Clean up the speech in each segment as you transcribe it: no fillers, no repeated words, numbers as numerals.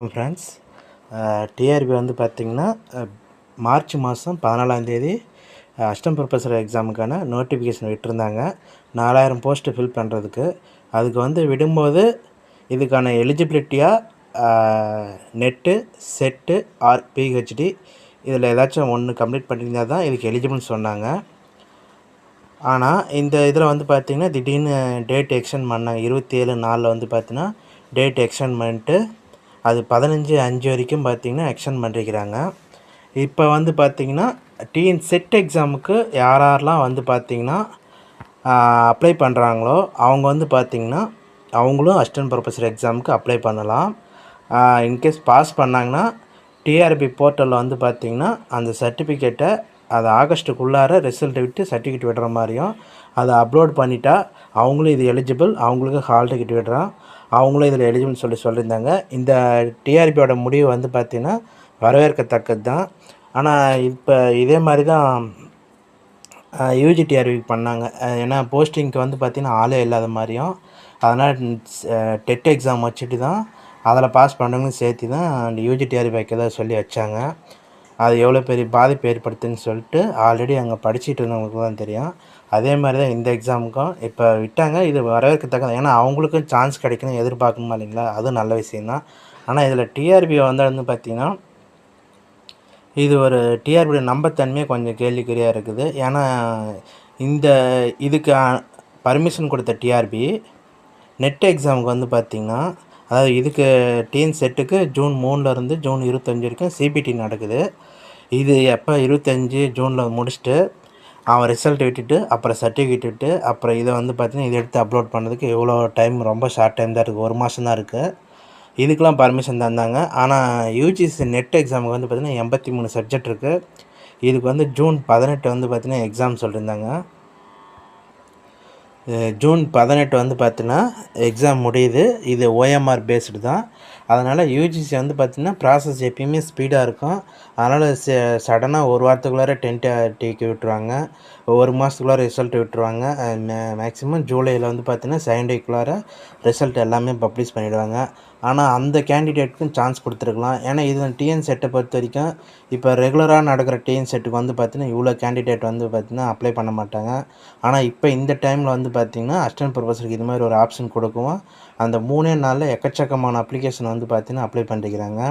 Friends, TRP வந்து பார்த்திங்கன்னா March மாதம் 14ஆந்தேதி அசிஸ்டன்ட் ப்ரொஃபஸர் எக்ஸாமுக்கான நோட்டிஃபிகேஷன் விட்டிருந்தாங்க. 4000 போஸ்ட்டு ஃபில் பண்ணுறதுக்கு. அதுக்கு வந்து விடும்போது இதுக்கான எலிஜிபிலிட்டியாக நெட்டு, செட்டு ஆர் பிஹெச்டி இதில் ஏதாச்சும் ஒன்று கம்ப்ளீட் பண்ணியிருந்தால் தான் இதுக்கு எலிஜிபிள்னு சொன்னாங்க. ஆனால் இந்த இதில் வந்து பார்த்திங்கன்னா திடீர்னு டேட் எக்ஸ்டெண்ட் பண்ணாங்க. 27/4 வந்து பார்த்திங்கன்னா டேட் எக்ஸ்டெண்ட் பண்ணிட்டு அது 15/5 வரைக்கும் பார்த்திங்கன்னா எக்ஸ்டெண்ட் பண்ணிக்கிறாங்க. இப்போ வந்து பார்த்திங்கன்னா டிஎன் செட் எக்ஸாமுக்கு யாரெல்லாம் வந்து பார்த்திங்கன்னா அப்ளை பண்ணுறாங்களோ அவங்க வந்து பார்த்திங்கன்னா அவங்களும் அசிஸ்டன்ட் ப்ரொஃபஸர் எக்ஸாமுக்கு அப்ளை பண்ணலாம். இன்கேஸ் பாஸ் பண்ணாங்கன்னா டிஆர்பி போர்ட்டலில் வந்து பார்த்திங்கன்னா அந்த சர்டிஃபிகேட்டை அது ஆகஸ்ட்டுக்குள்ளார ரிசல்ட் விட்டு சர்டிஃபிகேட் விடுற மாதிரியும் அதை அப்லோட் பண்ணிட்டா அவங்களும் இது எலிஜிபிள், அவங்களுக்கு ஹால் டிக்கெட் விடுறான், அவங்களும் இதில் எலிஜிபிள்னு சொல்லியிருந்தாங்க. இந்த டிஆர்பியோட முடிவு வந்து பார்த்திங்கன்னா வரவேற்கத்தக்கது தான். ஆனால் இப்போ இதே மாதிரி தான் யூஜி டிஆர்பி பண்ணாங்க. ஏன்னா போஸ்டிங்க்கு வந்து பார்த்திங்கன்னா ஆளே இல்லாத மாதிரியும், அதனால் டெட் எக்ஸாம் வச்சுட்டு தான் அதில் பாஸ் பண்ணுறவங்களும் சேர்த்து தான் அந்த யூஜி டிஆர்பி வைக்கிறதா சொல்லி வச்சாங்க. அது எவ்வளோ பெரிய பாதிப்பு ஏற்படுத்துன்னு சொல்லிட்டு ஆல்ரெடி அங்கே படிச்சுட்டு இருந்தவங்களுக்கு தான் தெரியும். அதே மாதிரி தான் இந்த எக்ஸாமுக்கும் இப்போ விட்டாங்க. இது வரவேற்கத்தக்க, ஏன்னா அவங்களுக்கும் சான்ஸ் கிடைக்கணும் எதிர்பார்க்கணுமா இல்லைங்களா, அதுவும் நல்ல விஷயந்தான். ஆனால் இதில் டிஆர்பி வந்து பார்த்திங்கன்னா இது ஒரு டிஆர்பியோட நம்பத்தன்மையே கொஞ்சம் கேள்விக்குறியாக இருக்குது. ஏன்னா இதுக்கு பர்மிஷன் கொடுத்த டிஆர்பி நெட் எக்ஸாமுக்கு வந்து பார்த்திங்கன்னா, அதாவது இதுக்கு டிஎன் செட்டுக்கு ஜூன் 3லேருந்து ஜூன் 25 வரைக்கும் சிபிடி நடக்குது. இது எப்போ 25 ஜூனில் முடிச்சுட்டு அவன் ரிசல்ட் விட்டுட்டு அப்புறம் சர்டிஃபிகேட் விட்டு அப்புறம் இதை வந்து பார்த்திங்கன்னா இதை எடுத்து அப்லோட் பண்ணுறதுக்கு எவ்வளோ டைம், ரொம்ப ஷார்ட் டைம் தான் இருக்குது, 1 மாதம் தான் இருக்குது. இதுக்கெலாம் பர்மிஷன் தந்தாங்க. ஆனால் யூஜிசி நெட் எக்ஸாமுக்கு வந்து பார்த்திங்கன்னா 83 சப்ஜெக்ட் இருக்குது. இதுக்கு வந்து ஜூன் 18 வந்து பார்த்திங்கன்னா எக்ஸாம் சொல்லியிருந்தாங்க. ஜூன் 18 வந்து பார்த்திங்கன்னா எக்ஸாம் முடியுது. இது ஓஎம்ஆர் பேஸ்டு தான். அதனால் யூஜிசி வந்து பார்த்திங்கன்னா ப்ராசஸ் எப்பயுமே ஸ்பீடாக இருக்கும். அதனால் சடனாக ஒரு வாரத்துக்குள்ளார டென்டிக்கு விட்டுருவாங்க, 1 மாதத்துக்குள்ளார ரிசல்ட் விட்டுருவாங்க. மேக்ஸிமம் ஜூலையில் வந்து பார்த்திங்கன்னா 7 டேக்குள்ளார ரிசல்ட் எல்லாமே பப்ளிஷ் பண்ணிவிடுவாங்க. ஆனால் அந்த கேண்டிடேட்டுக்கும் சான்ஸ் கொடுத்துருக்கலாம். ஏன்னா இது டிஎன் செட்டை பொறுத்த வரைக்கும் இப்போ ரெகுலராக நடக்கிற டிஎன் செட்டுக்கு வந்து பார்த்திங்கன்னா இவ்வளோ கேண்டிடேட் வந்து பார்த்திங்கன்னா அப்ளை பண்ண மாட்டாங்க. ஆனால் இப்போ இந்த டைமில் வந்து பார்த்திங்கன்னா அசிஸ்டன்ட் ப்ரொஃபஸருக்கு இது மாதிரி ஒரு ஆப்ஷன் கொடுக்கவும் அந்த 3 நாளில் எக்கச்சக்கமான அப்ளிகேஷன் வந்து பார்த்திங்கன்னா அப்ளை பண்ணிக்கிறாங்க.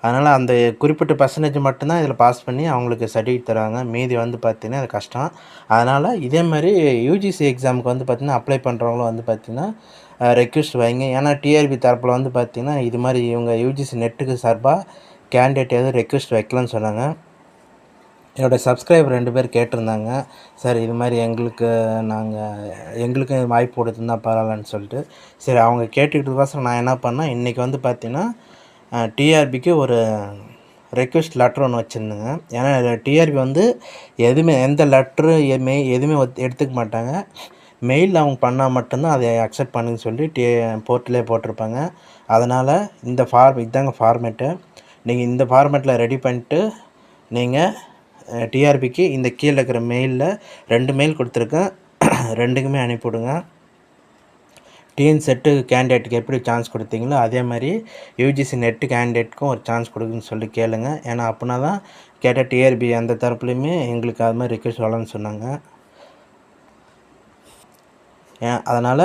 அதனால் அந்த குறிப்பிட்ட பர்சன்டேஜ் மட்டும்தான் இதில் பாஸ் பண்ணி அவங்களுக்கு சர்டிஃபிகேட் தருவாங்க. மீதி வந்து பார்த்திங்கன்னா அது கஷ்டம். அதனால் இதே மாதிரி யூஜிசி எக்ஸாமுக்கு வந்து பார்த்திங்கன்னா அப்ளை பண்ணுறவங்களும் வந்து பார்த்திங்கன்னா ரெக்வெஸ்ட் வைங்க. ஏன்னா டிஆர்பி தரப்பில் வந்து பார்த்திங்கன்னா இது மாதிரி இவங்க யூஜிசி நெட்டுக்கு சார்பாக கேண்டிடேட் எதுவும் ரெக்வெஸ்ட் வைக்கலன்னு சொன்னாங்க. என்னோடய சப்ஸ்கிரைபர் 2 பேர் கேட்டிருந்தாங்க, சார் இது மாதிரி எங்களுக்கும் வாய்ப்பு கொடுத்துருந்தா பரவாயில்லன்னு சொல்லிட்டு. சரி, அவங்க கேட்டுக்கிட்டதுக்கோசரம் நான் என்ன பண்ணேன், இன்றைக்கி வந்து பார்த்திங்கன்னா டிஆர்பிக்கு ஒரு ரெக்வெஸ்ட் லெட்ரு ஒன்று வச்சுருந்தேங்க. ஏன்னா டிஆர்பி வந்து எந்த லெட்ரு எதுவுமே எடுத்துக்க மாட்டாங்க. மெயில் அவங்க பண்ணால் மட்டும்தான் அதை அக்செப்ட் பண்ணுன்னு சொல்லி போர்ட்டிலே போட்டிருப்பாங்க. அதனால் இதாங்க ஃபார்மேட்டு. நீங்கள் இந்த ஃபார்மேட்டில் ரெடி பண்ணிட்டு நீங்கள் டிஆர்பிக்கு இந்த கீழே இருக்கிற மெயிலில் 2 மெயில் கொடுத்துருக்கேன், 2க்குமே அனுப்பிவிடுங்க. டிஎன் செட்டு கேண்டிடேட்டுக்கு எப்படி சான்ஸ் கொடுத்தீங்களோ அதே மாதிரி யூஜிசி நெட்டு கேண்டிடேட்டுக்கும் ஒரு சான்ஸ் கொடுக்குன்னு சொல்லி கேளுங்க. ஏன்னா அப்படின்னா தான் கேட்டால் டிஆர்பி அந்த தரப்புலையுமே எங்களுக்கு அது மாதிரி ரிக்வெஸ்ட் வரலன்னு சொன்னாங்க. அதனால்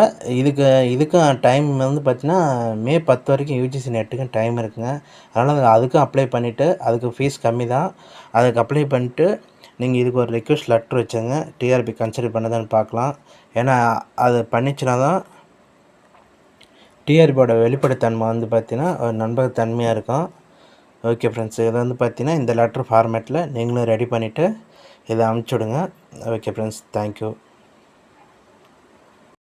இதுக்கும் டைம் வந்து பார்த்திங்கன்னா மே 10 வரைக்கும் யூஜிசி நெட்டுக்கும் டைம் இருக்குங்க. அதனால் அதுக்கும் அப்ளை பண்ணிவிட்டு, அதுக்கு ஃபீஸ் கம்மி தான், அதுக்கு அப்ளை பண்ணிட்டு நீங்கள் இதுக்கு ஒரு ரெக்வெஸ்ட் லெட்ரு வச்சுங்க, டிஆர்பி கன்சிடர் பண்ணதான்னு பார்க்கலாம். ஏன்னா அது பண்ணிச்சுன்னா தான் டிஆர்பியோட வெளிப்படைத்தன்மை வந்து பார்த்திங்கன்னா ஒரு நம்பகத்தன்மையாக இருக்கும். ஓகே ஃப்ரெண்ட்ஸ், இதை வந்து பார்த்திங்கன்னா இந்த லெட்ரு ஃபார்மேட்டில் நீங்களும் ரெடி பண்ணிவிட்டு இதை அனுப்பிச்சி விடுங்க. Okay friends, thank you.